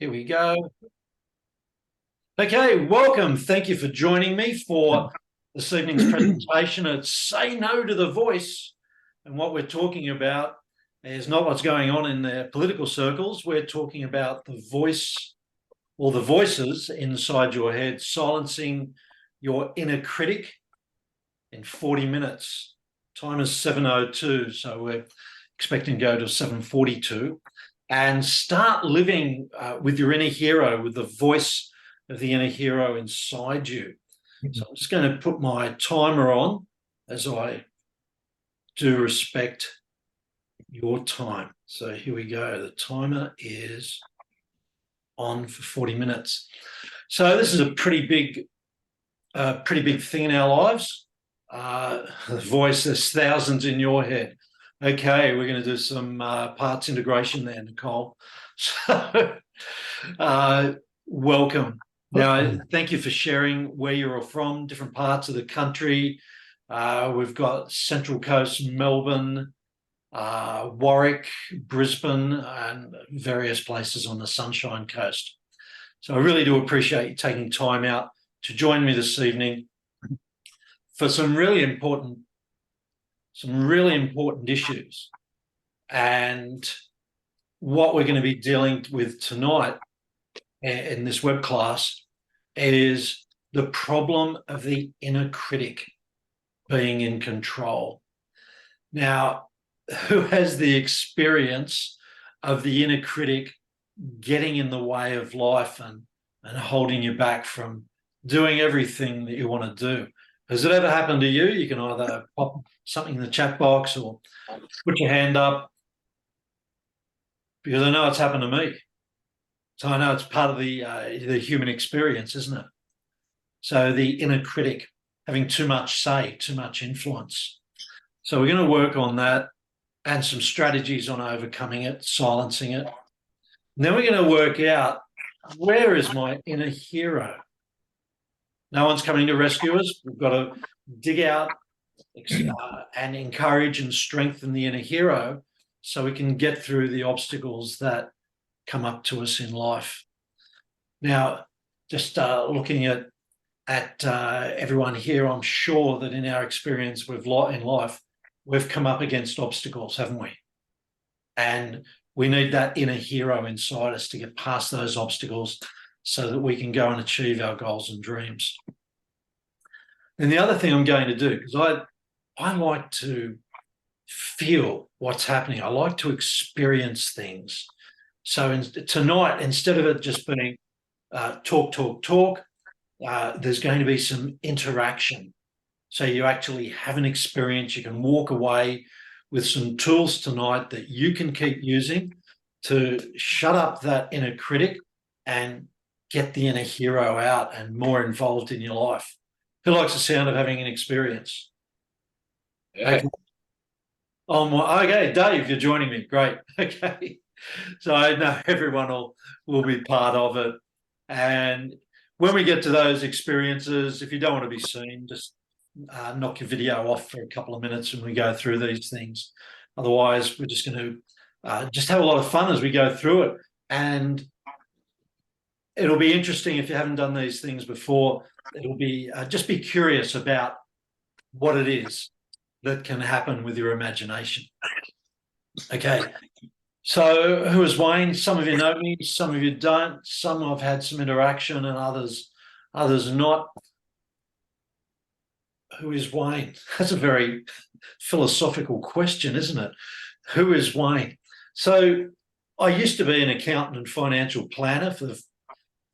Here we go. Okay, welcome. Thank you for joining me for this evening's presentation at Say No to the Voice. And what we're talking about is not what's going on in the political circles. We're talking about the voice or the voices inside your head, silencing your inner critic in 40 minutes. Time is 7:02, so we're expecting to go to 7:42 and start living with your inner hero, with the voice of the inner hero inside you. So I'm just going to put my timer on as I do respect your time. So here we go. The timer is on for 40 minutes. So this is a pretty big thing in our lives. The voice, there's thousands in your head. Okay, we're going to do some parts integration there, Nicole. So welcome. Now, thank you for sharing where you're from, different parts of the country. We've got Central Coast, Melbourne, Warwick, Brisbane, and various places on the Sunshine Coast. So I really do appreciate you taking time out to join me this evening for some really important issues. And what we're going to be dealing with tonight in this web class is the problem of the inner critic being in control. Now, who has the experience of the inner critic getting in the way of life and holding you back from doing everything that you want to do? Has it ever happened to you? You can either pop something in the chat box or put your hand up, because I know it's happened to me. So I know it's part of the human experience, isn't it? So the inner critic having too much say, too much influence. So we're going to work on that and some strategies on overcoming it, silencing it. And then we're going to work out, where is my inner hero? No one's coming to rescue us. We've got to dig out and encourage and strengthen the inner hero so we can get through the obstacles that come up to us in life. Now, just looking at everyone here, I'm sure that in our experience in life, we've come up against obstacles, haven't we? And we need that inner hero inside us to get past those obstacles so that we can go and achieve our goals and dreams. And the other thing I'm going to do, because I like to feel what's happening. I like to experience things. So tonight, instead of it just being talk, there's going to be some interaction. So you actually have an experience. You can walk away with some tools tonight that you can keep using to shut up that inner critic and get the inner hero out and more involved in your life. Who likes the sound of having an experience? Yeah. Okay, Dave, you're joining me. Great. Okay. So I know everyone will be part of it. And when we get to those experiences, if you don't want to be seen, just knock your video off for a couple of minutes when we go through these things. Otherwise, we're just going to just have a lot of fun as we go through it. And it'll be interesting if you haven't done these things before. It'll be just be curious about what it is that can happen with your imagination. Okay. So who is Wayne? Some of you know me, some of you don't. Some I've had some interaction and others not. Who is Wayne? That's a very philosophical question, isn't it? Who is Wayne? So I used to be an accountant and financial planner for the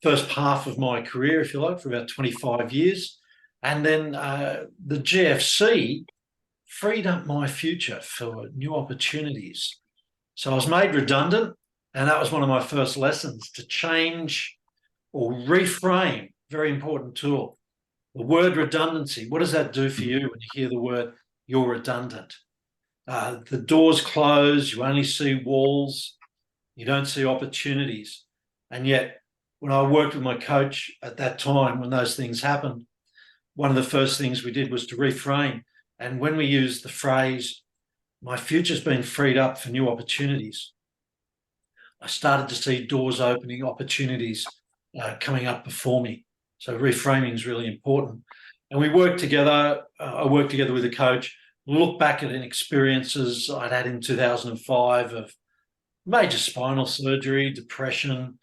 first half of my career, if you like, for about 25 years. And then the GFC freed up my future for new opportunities. So I was made redundant, and that was one of my first lessons, to change or reframe. Very important tool. The word redundancy, what does that do for you when you hear the word you're redundant? The doors close, you only see walls, you don't see opportunities. And yet, when I worked with my coach at that time, when those things happened, one of the first things we did was to reframe. And when we used the phrase, my future's been freed up for new opportunities, I started to see doors opening, opportunities coming up before me. So reframing is really important. And we worked together. I worked together with a coach, look back at experiences I'd had in 2005 of major spinal surgery, depression,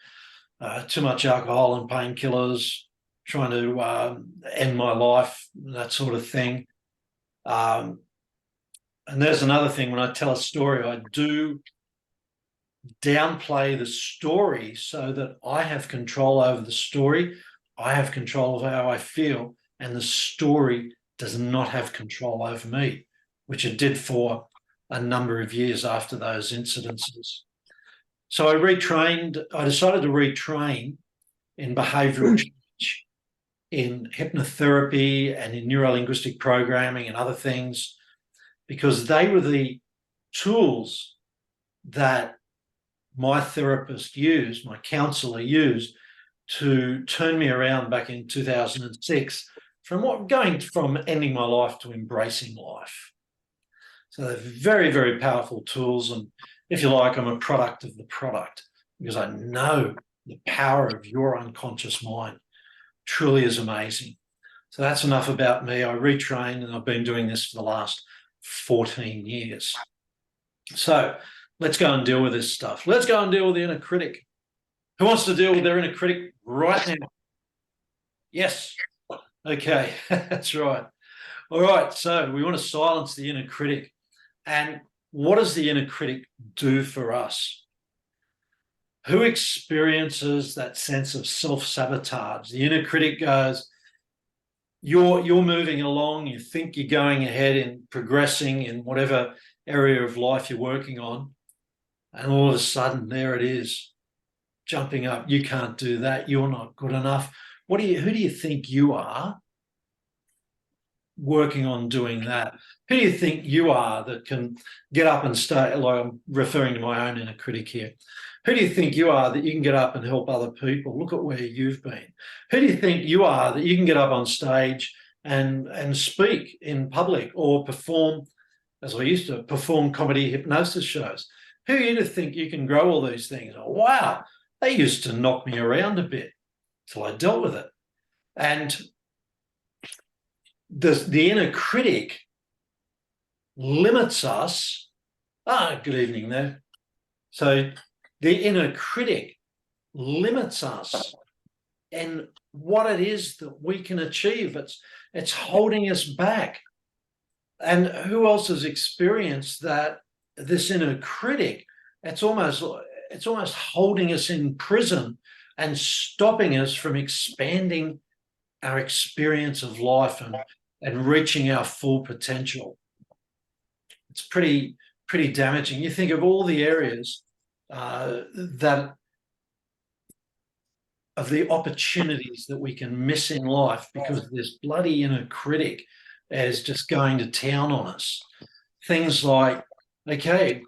too much alcohol and painkillers, trying to end my life, that sort of thing. And there's another thing, when I tell a story, I do downplay the story so that I have control over the story. I have control of how I feel, and the story does not have control over me, which it did for a number of years after those incidences. So I decided to retrain in behavioural change, in hypnotherapy and in neuro-linguistic programming and other things, because they were the tools that my therapist used, my counsellor used, to turn me around back in 2006 from going from ending my life to embracing life. So they're very, very powerful tools. And if you like, I'm a product of the product, because I know the power of your unconscious mind truly is amazing. So that's enough about me. I retrained, and I've been doing this for the last 14 years. So let's go and deal with this stuff. Let's go and deal with the inner critic. Who wants to deal with their inner critic right now? Yes. Okay, that's right. All right, so we want to silence the inner critic. And what does the inner critic do for us? Who experiences that sense of self-sabotage? The inner critic goes, you're moving along, you think you're going ahead and progressing in whatever area of life you're working on, and all of a sudden there it is, jumping up. You can't do that. You're not good enough. Who do you think you are working on doing that? Who do you think you are that can get up and stay, like I'm referring to my own inner critic here. Who do you think you are that you can get up and help other people? Look at where you've been. Who do you think you are that you can get up on stage and speak in public, or perform, as I used to, perform comedy hypnosis shows? Who are you to think you can grow all these things? Oh, wow, they used to knock me around a bit till I dealt with it. And the inner critic limits us. Good evening there. So the inner critic limits us in what it is that we can achieve. It's holding us back. And who else has experienced that? This inner critic, it's almost holding us in prison and stopping us from expanding our experience of life and reaching our full potential. It's pretty damaging. You think of all the areas that of the opportunities that we can miss in life because this bloody inner critic is just going to town on us. Things like, okay,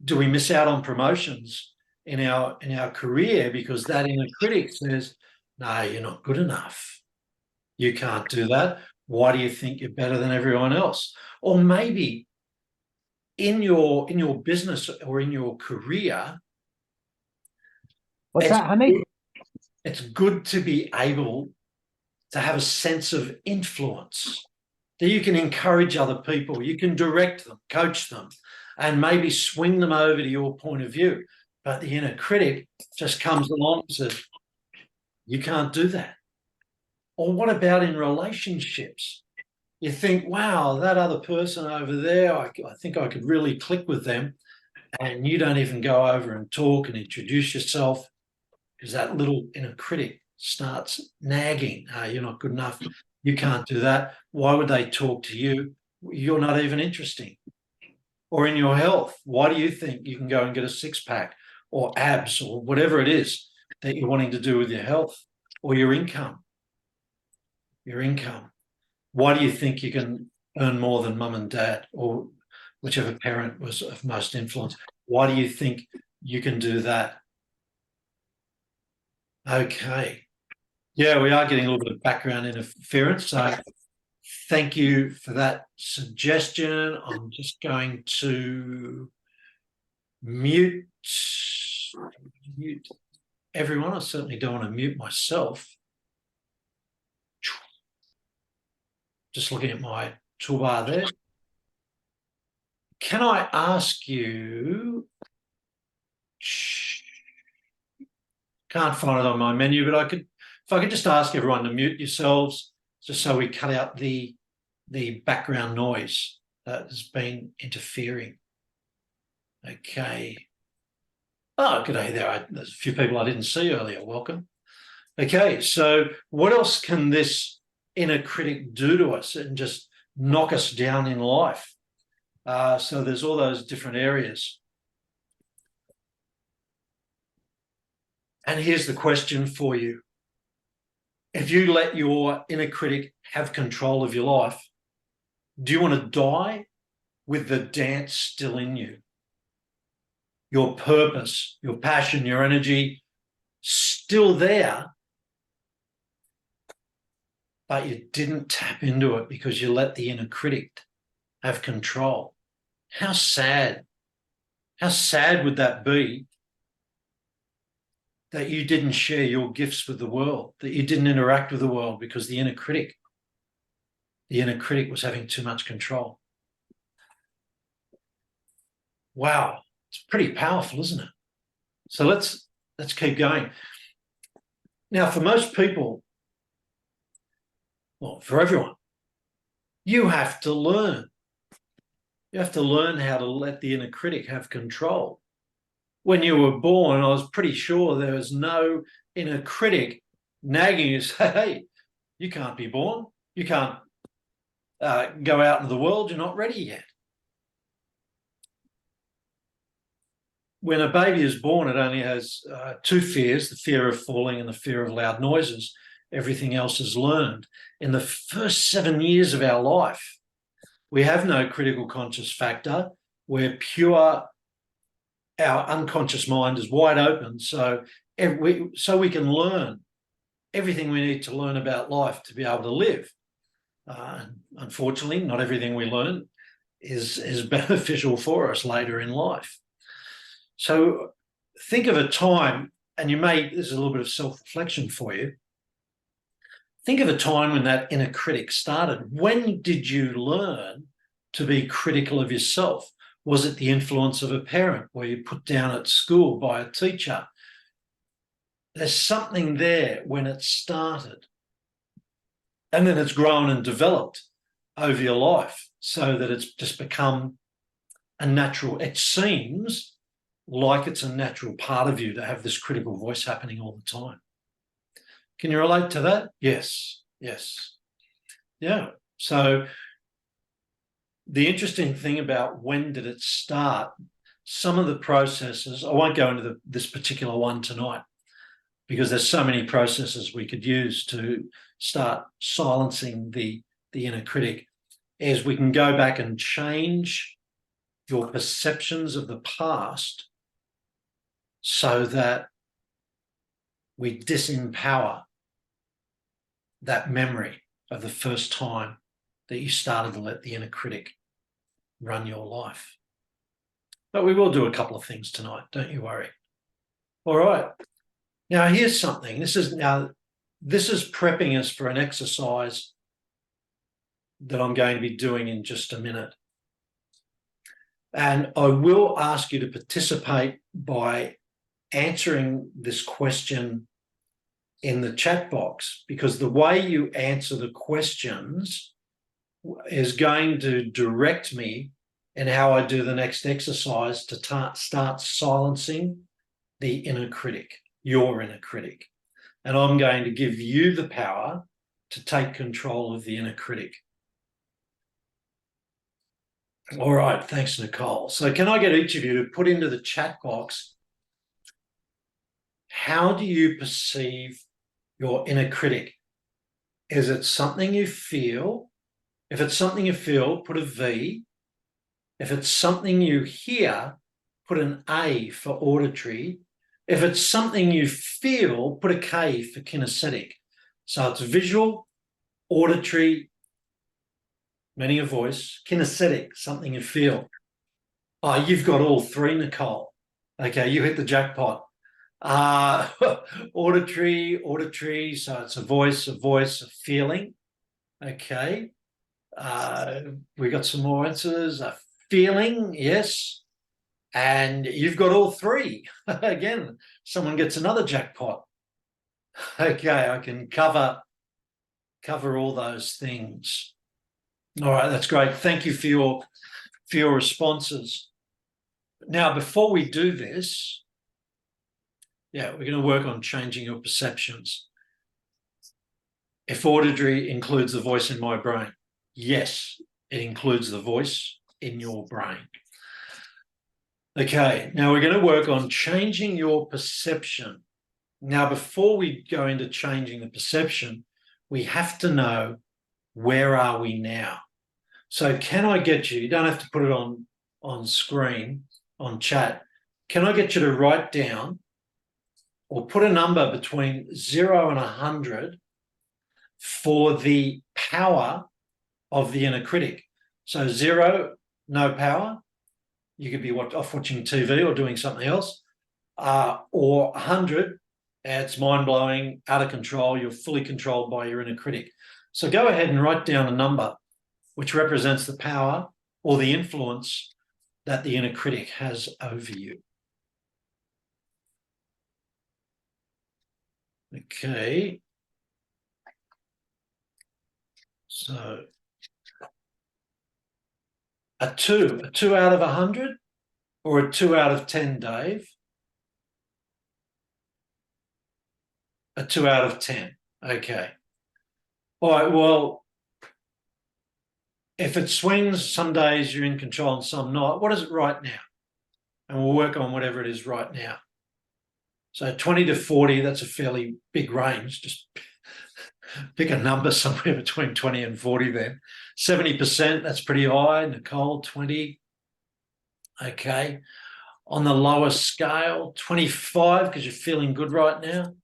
do we miss out on promotions in our career because that inner critic says, no, you're not good enough. You can't do that. Why do you think you're better than everyone else? Or maybe in your business or in your career, what's that, honey? It's good to be able to have a sense of influence, that you can encourage other people, you can direct them, coach them, and maybe swing them over to your point of view. But the inner critic just comes along and says, you can't do that. Or what about in relationships? You think, wow, that other person over there, I think I could really click with them. And you don't even go over and talk and introduce yourself, because that little inner critic starts nagging. You're not good enough. You can't do that. Why would they talk to you? You're not even interesting. Or in your health, why do you think you can go and get a six-pack or abs or whatever it is that you're wanting to do with your health or your income? Your income. Why do you think you can earn more than mum and dad or whichever parent was of most influence? Why do you think you can do that? Okay. Yeah, we are getting a little bit of background interference. So thank you for that suggestion. I'm just going to mute mute everyone. I certainly don't want to mute myself. Just looking at my toolbar there. Can I ask you? Can't find it on my menu, but if I could just ask everyone to mute yourselves, just so we cut out the background noise that has been interfering. Okay. Oh, good day there. There's a few people I didn't see earlier. Welcome. Okay, so what else can this inner critic do to us and just knock us down in life? So there's all those different areas. And here's the question for you. If you let your inner critic have control of your life, do you want to die with the dance still in you? Your purpose, your passion, your energy still there, but you didn't tap into it because you let the inner critic have control. How sad. How sad would that be that you didn't share your gifts with the world, that you didn't interact with the world because the inner critic was having too much control? Wow, it's pretty powerful, isn't it? So let's keep going. Now, for most people, well, for everyone, you have to learn. You have to learn how to let the inner critic have control. When you were born, I was pretty sure there was no inner critic nagging you, say, hey, you can't be born. You can't go out into the world. You're not ready yet. When a baby is born, it only has two fears, the fear of falling and the fear of loud noises. Everything else is learned. In the first 7 years of our life, we have no critical conscious factor. We're pure. Our unconscious mind is wide open, so we can learn everything we need to learn about life to be able to live. Unfortunately, not everything we learn is beneficial for us later in life. So think of a time, and this is a little bit of self-reflection for you. Think of a time when that inner critic started. When did you learn to be critical of yourself? Was it the influence of a parent? Were you put down at school by a teacher? There's something there when it started. And then it's grown and developed over your life so that it's just become a natural, it seems like it's a natural part of you to have this critical voice happening all the time. Can you relate to that? Yes. Yeah. So the interesting thing about when did it start, some of the processes, I won't go into this particular one tonight because there's so many processes we could use to start silencing the inner critic, is we can go back and change your perceptions of the past so that we disempower that memory of the first time that you started to let the inner critic run your life. But we will do a couple of things tonight, don't you worry. All right. Now here's something. This is prepping us for an exercise that I'm going to be doing in just a minute. And I will ask you to participate by answering this question in the chat box, because the way you answer the questions is going to direct me in how I do the next exercise to start silencing the inner critic, your inner critic. And I'm going to give you the power to take control of the inner critic. All right, thanks, Nicole. So can I get each of you to put into the chat box, how do you perceive your inner critic? Is it something you feel? If it's something you feel, put a V. If it's something you hear, put an A for auditory. If it's something you feel, put a K for kinesthetic. So it's visual, auditory, meaning a voice, kinesthetic, something you feel. Oh, you've got all three, Nicole. Okay, you hit the jackpot. Uh, auditory. So it's a voice, a feeling. Okay. We got some more answers. A feeling, yes. And you've got all three. Again, someone gets another jackpot. Okay, I can cover all those things. All right, that's great. Thank you for your responses. Now, before we do this, yeah, we're going to work on changing your perceptions. If auditory includes the voice in my brain, yes, it includes the voice in your brain. Okay, now we're going to work on changing your perception. Now, before we go into changing the perception, we have to know, where are we now? So can I get you don't have to put it on screen, on chat, can I get you to write down or put a number between 0 and 100 for the power of the inner critic? So 0, no power. You could be off watching TV or doing something else. Or 100, it's mind-blowing, out of control, you're fully controlled by your inner critic. So go ahead and write down a number which represents the power or the influence that the inner critic has over you. Okay. So a 2 out of 100 or a 2 out of 10, Dave? A 2 out of 10. Okay. All right, well, if it swings, some days you're in control and some not. What is it right now? And we'll work on whatever it is right now. So 20 to 40, that's a fairly big range. Just pick a number somewhere between 20 and 40 then. 70%, that's pretty high. Nicole, 20. Okay. On the lower scale, 25, because you're feeling good right now.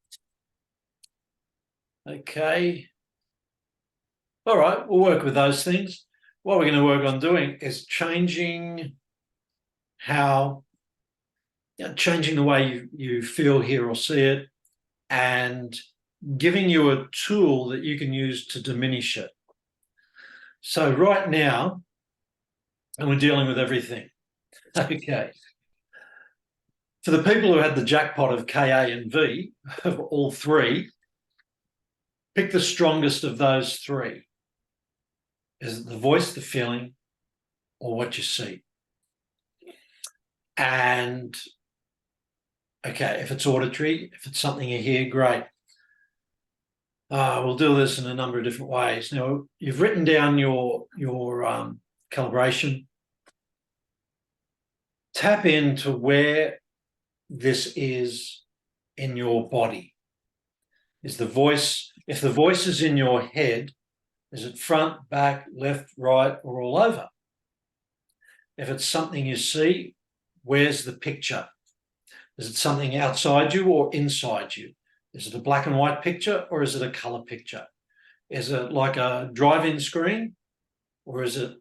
Okay. All right, we'll work with those things. What we're going to work on doing is changing changing the way you feel, hear, or see it, and giving you a tool that you can use to diminish it. So right now, and we're dealing with everything. Okay. For the people who had the jackpot of KA and V, of all three, pick the strongest of those three. Is it the voice, the feeling, or what you see? And, okay, if it's auditory, if it's something you hear, great. We'll do this in a number of different ways. Now, you've written down your calibration. Tap into where this is in your body. Is the voice, if the voice is in your head, is it front, back, left, right, or all over? If it's something you see, where's the picture? Is it something outside you or inside you? Is it a black and white picture or is it a color picture? Is it like a drive-in screen or is it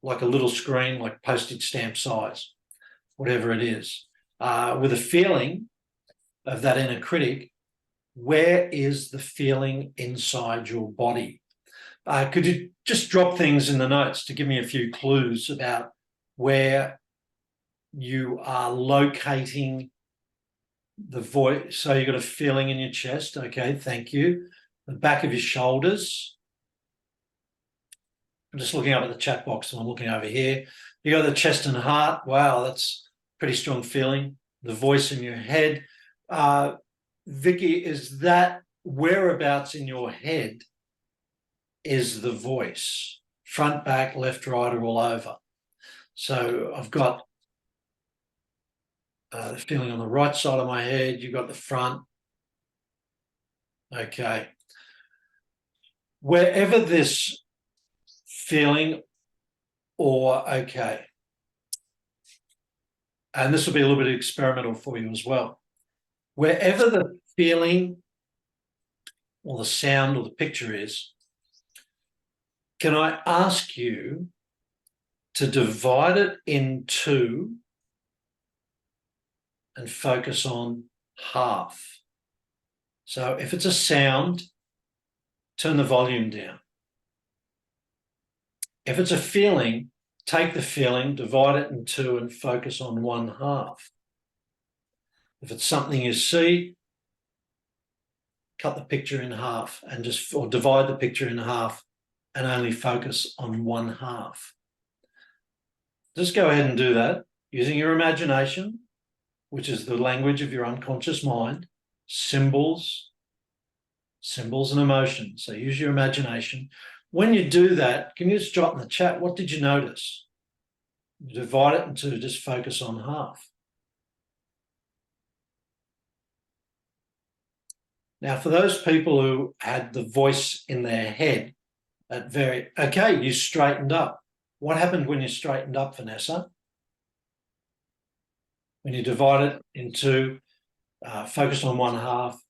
like a little screen, like postage stamp size? Whatever it is. With a feeling of that inner critic, where is the feeling inside your body? Could you just drop things in the notes to give me a few clues about where you are locating the voice? So you've got a feeling in your chest. Okay, thank you. The back of your shoulders. I'm just looking up at the chat box and I'm looking over here. You got the chest and heart. Wow, that's pretty strong feeling. The voice in your head. Vicky, is that whereabouts in your head is the voice? Front, back, left, right, or all over? So I've got the feeling on the right side of my head. You've got the front. Okay. Wherever this feeling okay. And this will be a little bit experimental for you as well. Wherever the feeling or the sound or the picture is, can I ask you to divide it in two and focus on half. So if it's a sound, turn the volume down. If it's a feeling, take the feeling, divide it in two and focus on one half. If it's something you see, cut the picture in half and or divide the picture in half and only focus on one half. Just go ahead and do that using your imagination, which is the language of your unconscious mind, symbols and emotions. So use your imagination. When you do that, can you just drop in the chat, what did you notice? Divide it into just focus on half. Now, for those people who had the voice in their head, okay, you straightened up. What happened when you straightened up, Vanessa? When you divide it into focused on one half,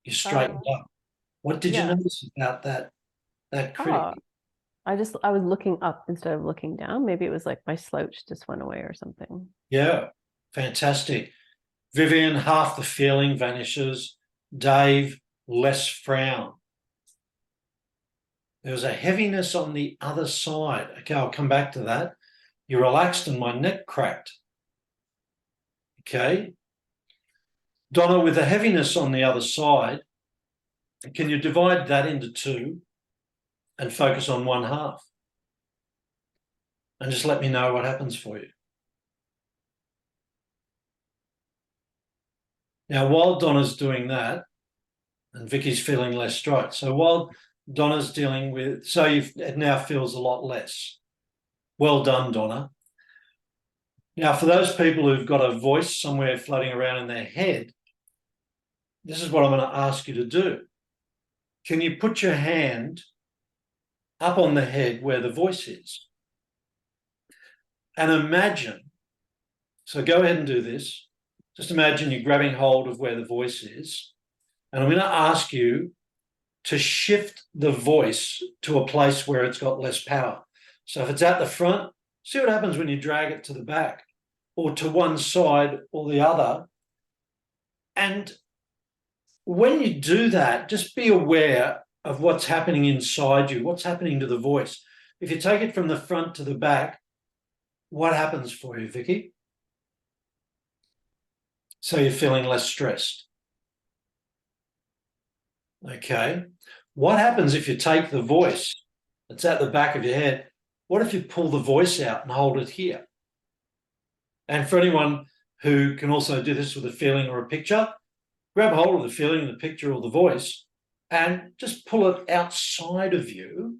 you straightened up. What did you notice about that critic? I was looking up instead of looking down. Maybe it was like my slouch just went away or something. Yeah, fantastic. Vivian, half the feeling vanishes. Dave, less frown. There was a heaviness on the other side. Okay, I'll come back to that. You relaxed and my neck cracked. Okay. Donna, with the heaviness on the other side, can you divide that into two and focus on one half? And just let me know what happens for you. Now, while Donna's doing that, and Vicky's feeling less straight. So while Donna's dealing with, it now feels a lot less. Well done, Donna. Now, for those people who've got a voice somewhere floating around in their head, this is what I'm going to ask you to do. Can you put your hand up on the head where the voice is? And imagine, so go ahead and do this. Just imagine you're grabbing hold of where the voice is. And I'm going to ask you to shift the voice to a place where it's got less power. So if it's at the front, see what happens when you drag it to the back or to one side or the other. And when you do that, just be aware of what's happening inside you, what's happening to the voice. If you take it from the front to the back, what happens for you, Vicky? So you're feeling less stressed. Okay. What happens if you take the voice that's at the back of your head? What if you pull the voice out and hold it here? And for anyone who can also do this with a feeling or a picture, grab hold of the feeling, the picture, or the voice and just pull it outside of you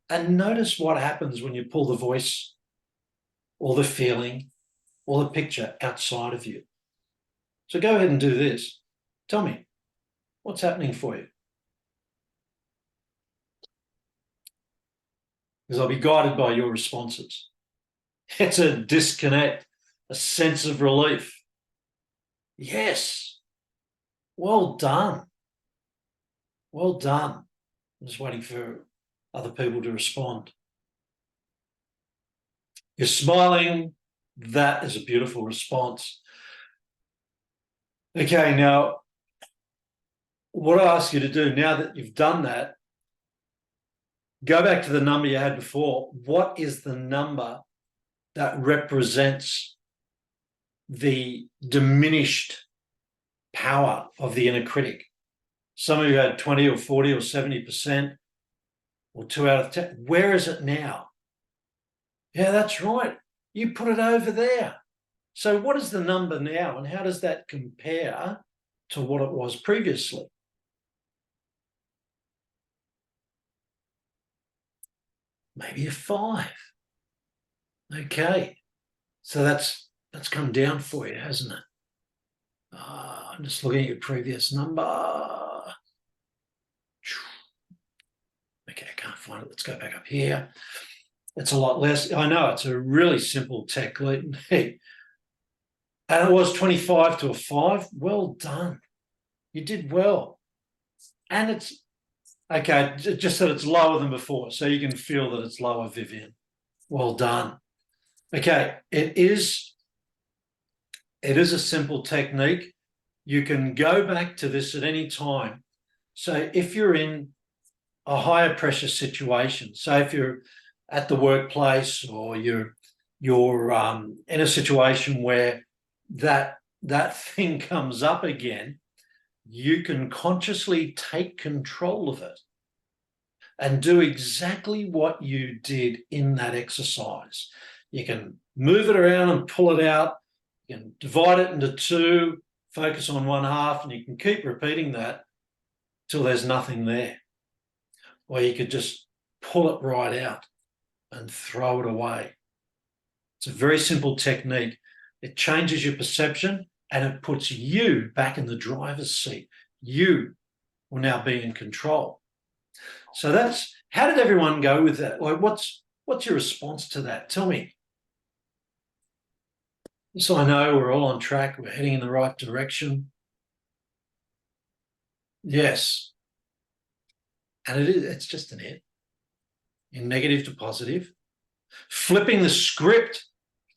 and notice what happens when you pull the voice or the feeling or the picture outside of you. So go ahead and do this. Tell me, what's happening for you? Because I'll be guided by your responses. It's a disconnect, a sense of relief. Yes. Well done. Well done. I'm just waiting for other people to respond. You're smiling. That is a beautiful response. Okay, now, what I ask you to do, now that you've done that, go back to the number you had before. What is the number that represents the diminished power of the inner critic? Some of you had 20 or 40 or 70% or 2 out of 10. Where is it now? Yeah, that's right. You put it over there. So what is the number now and how does that compare to what it was previously? Maybe a 5. Okay. So that's come down for you, hasn't it? I'm just looking at your previous number. Okay, I can't find it. Let's go back up here. It's a lot less. I know it's a really simple technique. And it was 25 to a 5. Well done. You did well. And it's, okay, just that it's lower than before. So you can feel that it's lower, Vivian. Well done. Okay, it is a simple technique. You can go back to this at any time. So if you're in a higher pressure situation, so if you're at the workplace or you're in a situation where that thing comes up again, you can consciously take control of it and do exactly what you did in that exercise. You can move it around and pull it out. You can divide it into two, focus on one half, and you can keep repeating that till there's nothing there. Or you could just pull it right out and throw it away. It's a very simple technique. It changes your perception and it puts you back in the driver's seat. You will now be in control. So that's, how did everyone go with that? Like, what's your response to that? Tell me. So I know we're all on track. We're heading in the right direction. Yes. And it's just an it. In negative to positive. Flipping the script,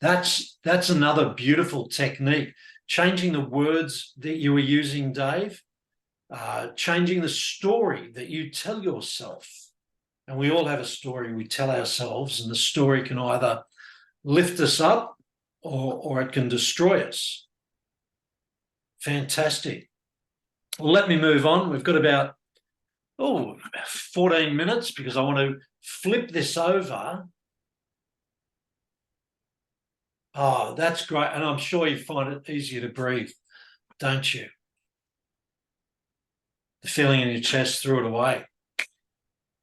that's another beautiful technique. Changing the words that you were using, Dave. Changing the story that you tell yourself. And we all have a story we tell ourselves, and the story can either lift us up or it can destroy us. Fantastic. Well, let me move on. We've got about 14 minutes because I want to flip this over. Oh, that's great. And I'm sure you find it easier to breathe, don't you? The feeling in your chest threw it away.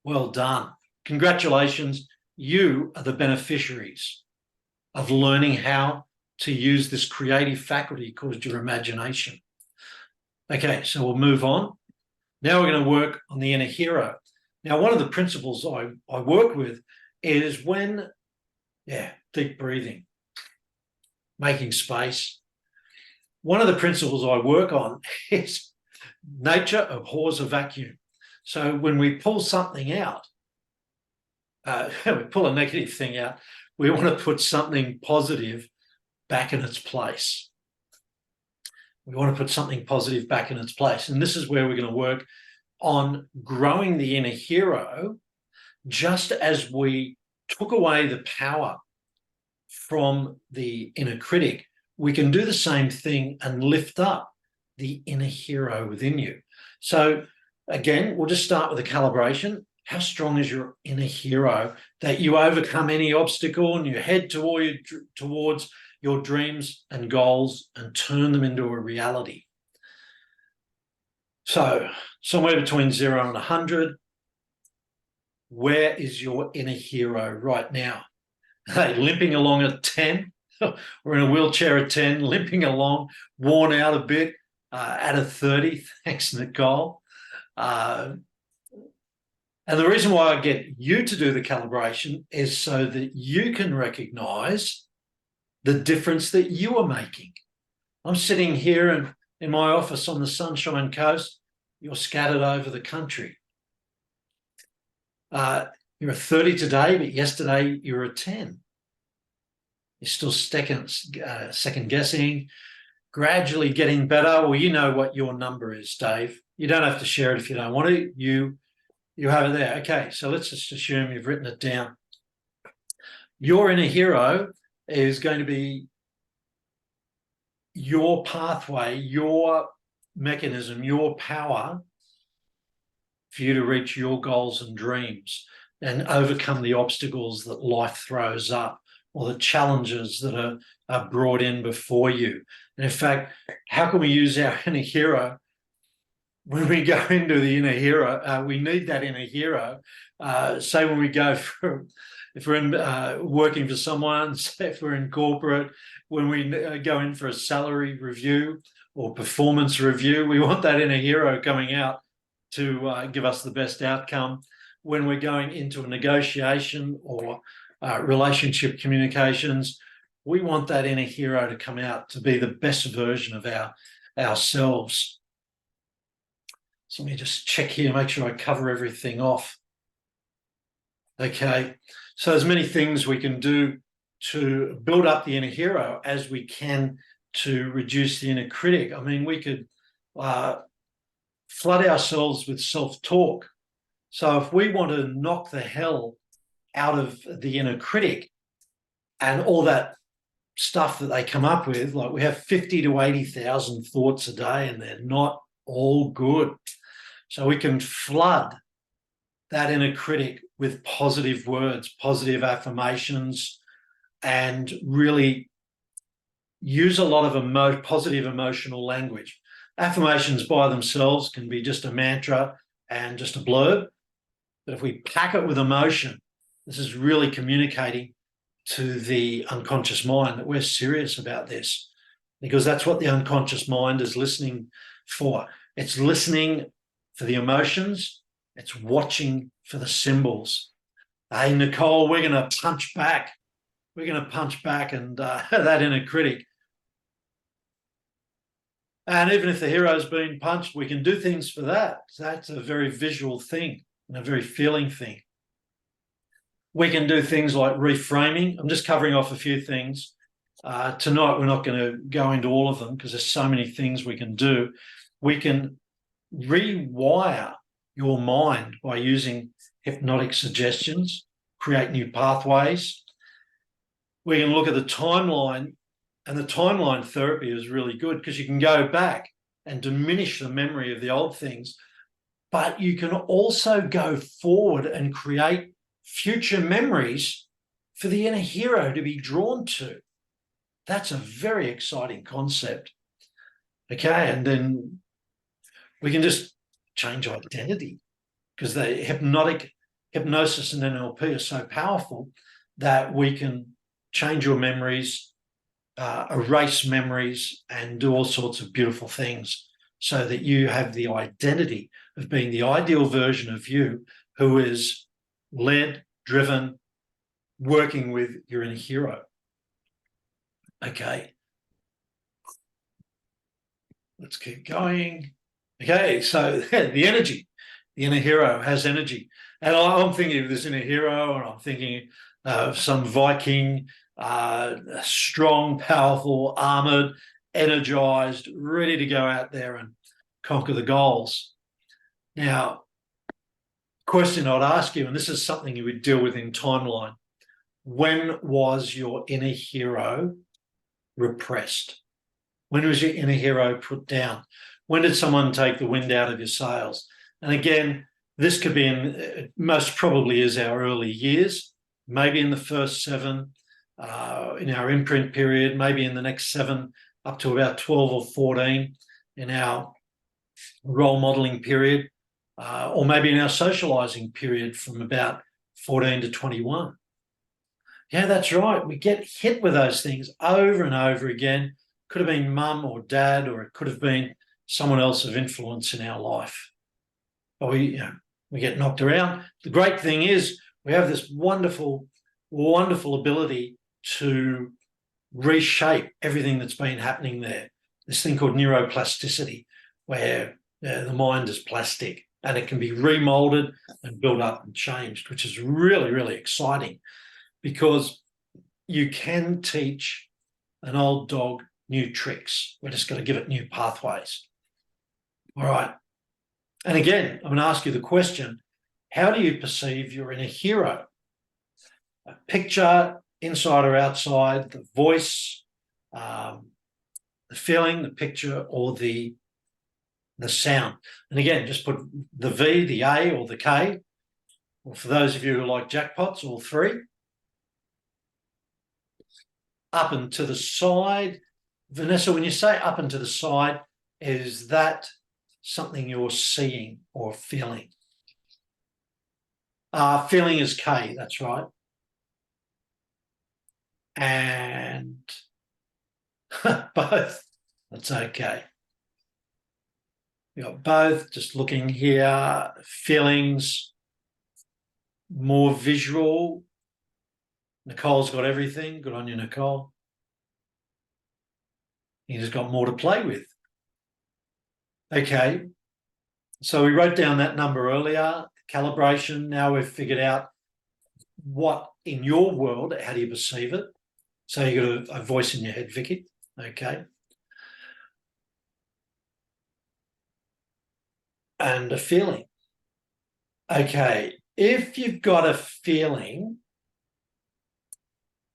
Well done. Congratulations. You are the beneficiaries of learning how to use this creative faculty called your imagination. Okay, so we'll move on. Now we're going to work on the inner hero. Now, one of the principles I work with is deep breathing, making space. One of the principles I work on is nature abhors a vacuum. So when we pull something out, we pull a negative thing out, we want to put something positive back in its place. We want to put something positive back in its place. And this is where we're going to work on growing the inner hero, just as we took away the power from the inner critic. We can do the same thing and lift up the inner hero within you. So again, we'll just start with a calibration. How strong is your inner hero that you overcome any obstacle and you head towards your dreams and goals and turn them into a reality? So somewhere between 0 and 100, where is your inner hero right now? Hey, limping along at 10, or in a wheelchair at 10, limping along, worn out a bit, at a 30. Thanks, Nicole. And the reason why I get you to do the calibration is so that you can recognize the difference that you are making. I'm sitting here in my office on the Sunshine Coast. You're scattered over the country. You're a 30 today, but yesterday you were a 10. You're still second guessing, gradually getting better. Well, you know what your number is, Dave. You don't have to share it if you don't want to. You have it there. Okay, so let's just assume you've written it down. Your inner hero is going to be your pathway, your mechanism, your power for you to reach your goals and dreams and overcome the obstacles that life throws up or the challenges that are brought in before you. And in fact, how can we use our inner hero when we go into the inner hero? We need that inner hero. Say when we go if we're in working for someone, say if we're in corporate, when we go in for a salary review or performance review, we want that inner hero coming out to give us the best outcome. When we're going into a negotiation or relationship communications, we want that inner hero to come out to be the best version of ourselves. So let me just check here, make sure I cover everything off. Okay, so there's many things we can do to build up the inner hero as we can to reduce the inner critic. I mean, we could flood ourselves with self-talk. So if we want to knock the hell out of the inner critic and all that stuff that they come up with, like we have 50 to 80,000 thoughts a day and they're not all good. So we can flood that inner critic with positive words, positive affirmations, and really use a lot of positive emotional language. Affirmations by themselves can be just a mantra and just a blurb, but if we pack it with emotion, this is really communicating to the unconscious mind that we're serious about this, because that's what the unconscious mind is listening for. It's listening for the emotions. It's watching for the symbols. Hey, Nicole, we're going to punch back. We're going to punch back and that inner critic. And even if the hero's been punched, we can do things for that. That's a very visual thing and a very feeling thing. We can do things like reframing. I'm just covering off a few things. Tonight, we're not going to go into all of them because there's so many things we can do. We can rewire your mind by using hypnotic suggestions, create new pathways. We can look at the timeline, and the timeline therapy is really good because you can go back and diminish the memory of the old things, but you can also go forward and create future memories for the inner hero to be drawn to. That's a very exciting concept. Okay, and then we can just change identity because the hypnosis and NLP are so powerful that we can change your memories, erase memories, and do all sorts of beautiful things so that you have the identity of being the ideal version of you who is led, driven, working with your inner hero. Okay. Let's keep going. Okay, so the energy, the inner hero has energy. And I'm thinking of this inner hero, and I'm thinking of some Viking, strong, powerful, armored, energized, ready to go out there and conquer the goals. Now, question I'd ask you, and this is something you would deal with in timeline, when was your inner hero repressed? When was your inner hero put down? When did someone take the wind out of your sails? And again, this could be most probably is our early years, maybe in the first 7, in our imprint period, maybe in the next 7 up to about 12 or 14 in our role modeling period, or maybe in our socializing period from about 14 to 21. Yeah, that's right. We get hit with those things over and over again. Could have been mum or dad, or it could have been someone else of influence in our life. But we get knocked around. The great thing is we have this wonderful, wonderful ability to reshape everything that's been happening there. This thing called neuroplasticity, where the mind is plastic and it can be remolded and built up and changed, which is really, really exciting because you can teach an old dog new tricks. We're just going to give it new pathways. All right. And again, I'm going to ask you the question, how do you perceive your inner hero? A picture, inside or outside, the voice, the feeling, the picture, or the sound. And again, just put the V, the A, or the K. Or for those of you who like jackpots, all 3. Up and to the side. Vanessa, when you say up and to the side, is that something you're seeing or feeling? Feeling is K, that's right. And both, that's okay. You got both, just looking here, feelings, more visual. Nicole's got everything. Good on you, Nicole. You just got more to play with. Okay, so we wrote down that number earlier, calibration. Now we've figured out what in your world, how do you perceive it? So you've got a voice in your head, Vicky. Okay. and a feeling. Okay, if you've got a feeling,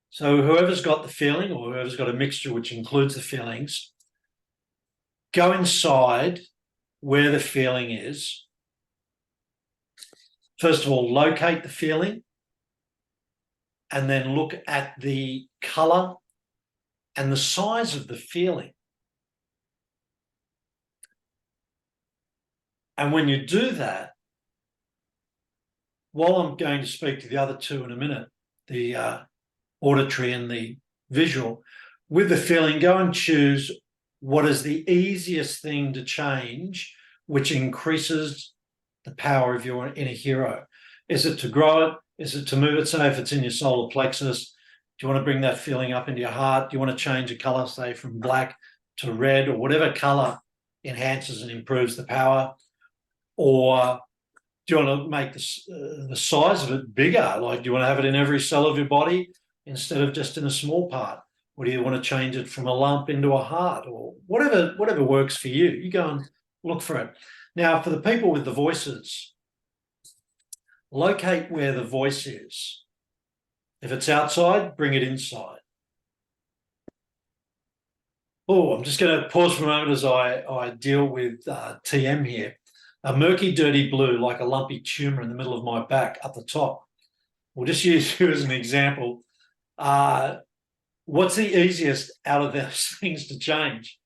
so whoever's got the feeling or whoever's got a mixture which includes the feelings, go inside where the feeling is. First of all, locate the feeling and then look at the color and the size of the feeling. And when you do that, while I'm going to speak to the other two in a minute, the auditory and the visual, with the feeling, go and choose what is the easiest thing to change, which increases the power of your inner hero. Is it to grow it? Is it to move it? Say if it's in your solar plexus, do you want to bring that feeling up into your heart? Do you want to change a color, say from black to red, or whatever color enhances and improves the power? Or do you want to make the size of it bigger? Like, do you want to have it in every cell of your body instead of just in a small part? Or do you want to change it from a lump into a heart, or whatever works for you? You go and look for it. Now, for the people with the voices, locate where the voice is. If it's outside, bring it inside. Oh, I'm just going to pause for a moment as I deal with TM here. A murky, dirty blue, like a lumpy tumour in the middle of my back up the top. We'll just use you as an example. What's the easiest out of those things to change?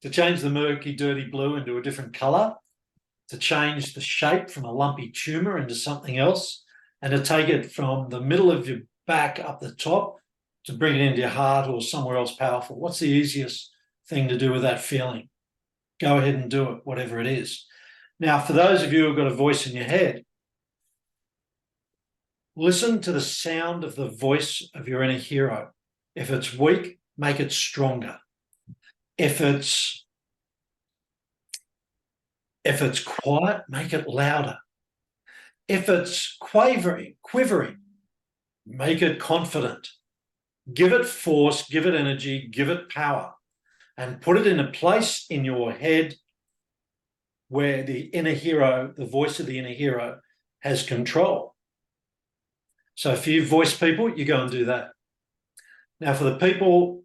To change the murky, dirty blue into a different colour, to change the shape from a lumpy tumour into something else, and to take it from the middle of your back up the top to bring it into your heart or somewhere else powerful. What's the easiest thing to do with that feeling? Go ahead and do it, whatever it is. Now, for those of you who've got a voice in your head, listen to the sound of the voice of your inner hero. If it's weak, make it stronger. If it's quiet, make it louder. If it's quivering, make it confident. Give it force, give it energy, give it power, and put it in a place in your head where the inner hero, the voice of the inner hero, has control. So for you voice people, you go and do that. Now for the people,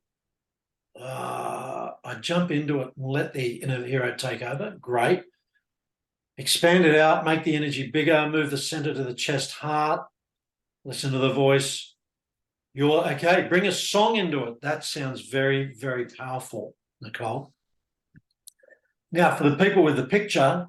I jump into it and let the inner hero take over. Great. Expand it out, make the energy bigger, move the center to the chest, heart. Listen to the voice. You're okay. Bring a song into it. That sounds very, very powerful, Nicole. Now, for the people with the picture,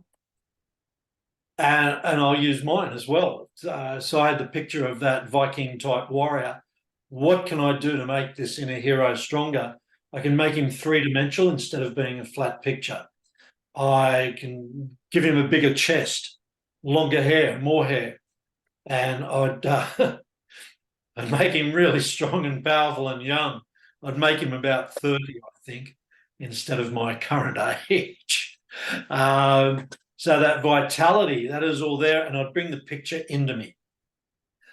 and I'll use mine as well. So I had the picture of that Viking-type warrior. What can I do to make this inner hero stronger? I can make him three-dimensional instead of being a flat picture. I can give him a bigger chest, longer hair, more hair, and I'd make him really strong and powerful and young. I'd make him about 30, I think, instead of my current age. So that vitality, that is all there, and I'd bring the picture into me.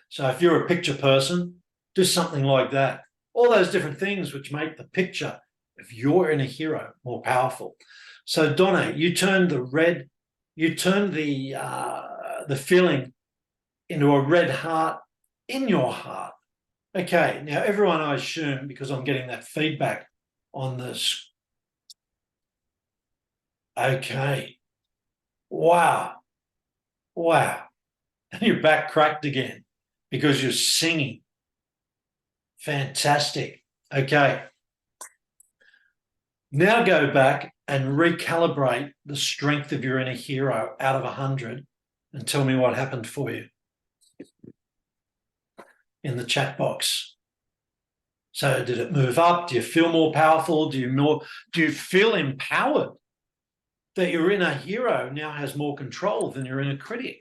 So if you're a picture person, do something like that. All those different things which make the picture of your inner hero more powerful. So Donna, you turned the feeling into a red heart in your heart. Okay, now everyone, I assume, because I'm getting that feedback on this. Okay. Wow. And your back cracked again because you're singing. Fantastic. Okay. Now go back and recalibrate the strength of your inner hero out of 100 and tell me what happened for you in the chat box. So did it move up? Do you feel more powerful? Do you feel empowered that your inner hero now has more control than your inner critic?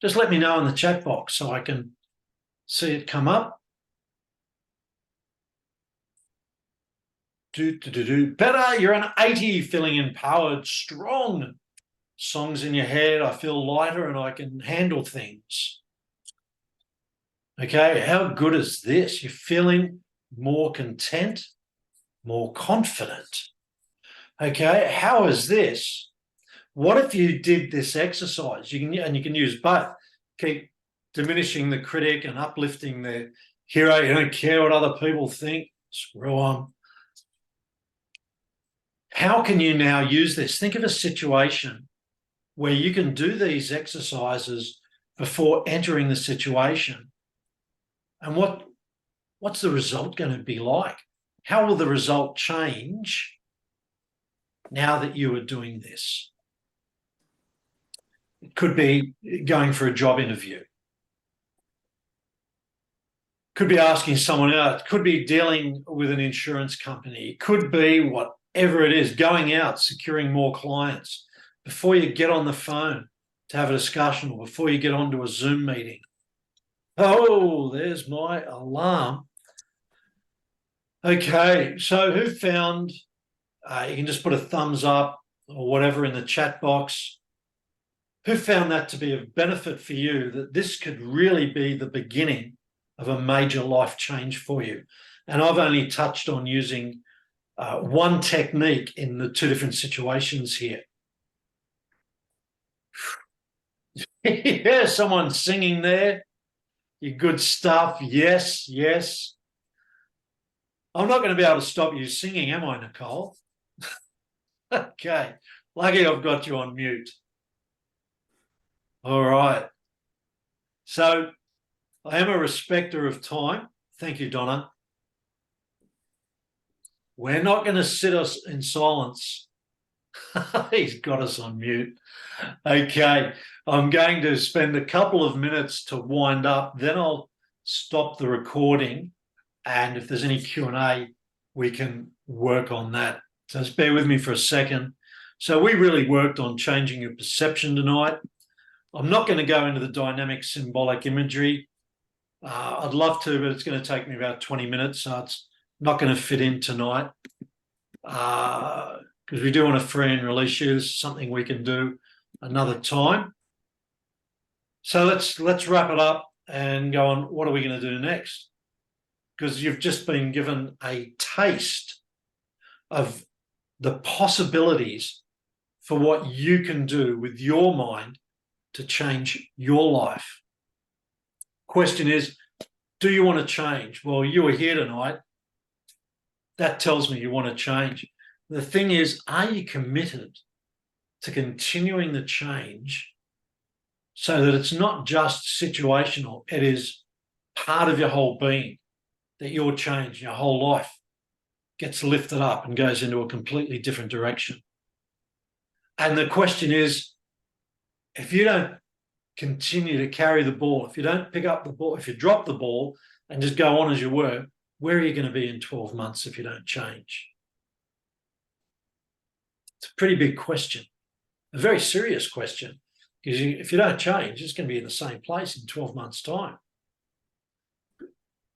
Just let me know in the chat box so I can see it come up. Better, you're an 80, feeling empowered, strong. Songs in your head, I feel lighter and I can handle things. Okay, how good is this? You're feeling more content, more confident. Okay, how is this? What if you did this exercise? You can use both. Keep diminishing the critic and uplifting the hero. You don't care what other people think. Screw on. How can you now use this? Think of a situation where you can do these exercises before entering the situation. And what's the result going to be like? How will the result change now that you are doing this? It could be going for a job interview. Could be asking someone else. Could be dealing with an insurance company. It could be whatever it is, going out, securing more clients. Before you get on the phone to have a discussion or before you get onto a Zoom meeting. Oh, there's my alarm. Okay, so who found, you can just put a thumbs up or whatever in the chat box. Who found that to be of benefit for you, that this could really be the beginning of a major life change for you? And I've only touched on using one technique in the two different situations here. Yeah, someone singing there. Your good stuff. Yes, yes. I'm not going to be able to stop you singing, am I, Nicole? Okay. Lucky I've got you on mute. All right. So I am a respecter of time. Thank you, Donna. We're not going to sit us in silence. He's got us on mute. Okay. I'm going to spend a couple of minutes to wind up. Then I'll stop the recording. And if there's any Q&A, we can work on that. So just bear with me for a second. So we really worked on changing your perception tonight. I'm not going to go into the dynamic symbolic imagery. I'd love to, but it's going to take me about 20 minutes, so it's not going to fit in tonight. Because we do want to free and release you. This is something we can do another time. So let's wrap it up and go on. What are we going to do next? Because you've just been given a taste of the possibilities for what you can do with your mind to change your life. Question is, do you want to change? Well, you are here tonight. That tells me you want to change. The thing is, are you committed to continuing the change so that it's not just situational, it is part of your whole being, that your change, your whole life gets lifted up and goes into a completely different direction? And the question is, if you don't continue to carry the ball, if you don't pick up the ball, if you drop the ball and just go on as you were, where are you going to be in 12 months if you don't change? It's a pretty big question, a very serious question, because if you don't change, it's going to be in the same place in 12 months' time.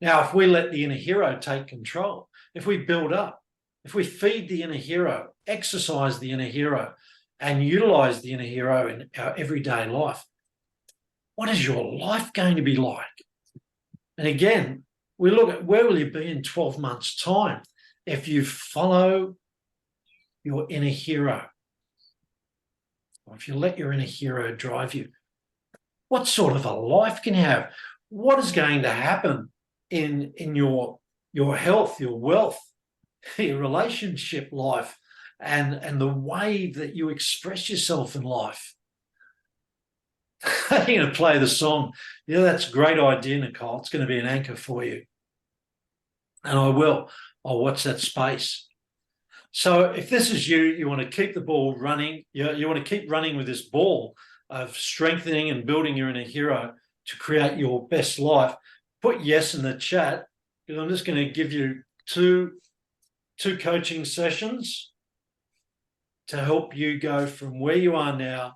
Now, if we let the inner hero take control, if we build up, if we feed the inner hero, exercise the inner hero, and utilize the inner hero in our everyday life, what is your life going to be like? And again, we look at where will you be in 12 months' time if you follow your inner hero, or if you let your inner hero drive you. What sort of a life can you have? What is going to happen in your health, your wealth, your relationship life, and the way that you express yourself in life? You're going to play the song. Yeah, that's a great idea, Nicole. It's going to be an anchor for you. And I will. I'll watch that space. So if this is you, you want to keep the ball running. You want to keep running with this ball of strengthening and building your inner hero to create your best life. Put yes in the chat, because I'm just going to give you two coaching sessions to help you go from where you are now.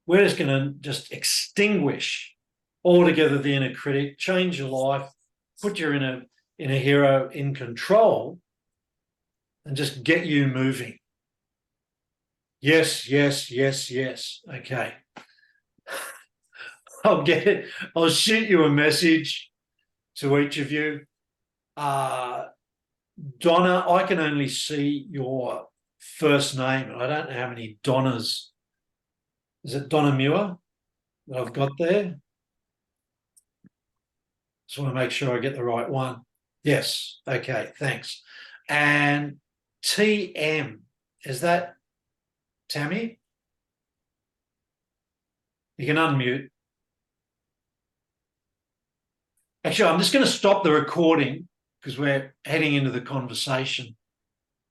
We're just going to just extinguish altogether the inner critic, change your life, put your inner hero in control, and just get you moving. Yes, yes, yes, yes. Okay. I'll get it. I'll shoot you a message to each of you. Donna, I can only see your first name, and I don't know how many Donnas Is it Donna Muir that I've got there? Just want to make sure I get the right one. Yes. Okay. Thanks. And TM, is that Tammy? You can unmute. Actually, I'm just going to stop the recording because we're heading into the conversation.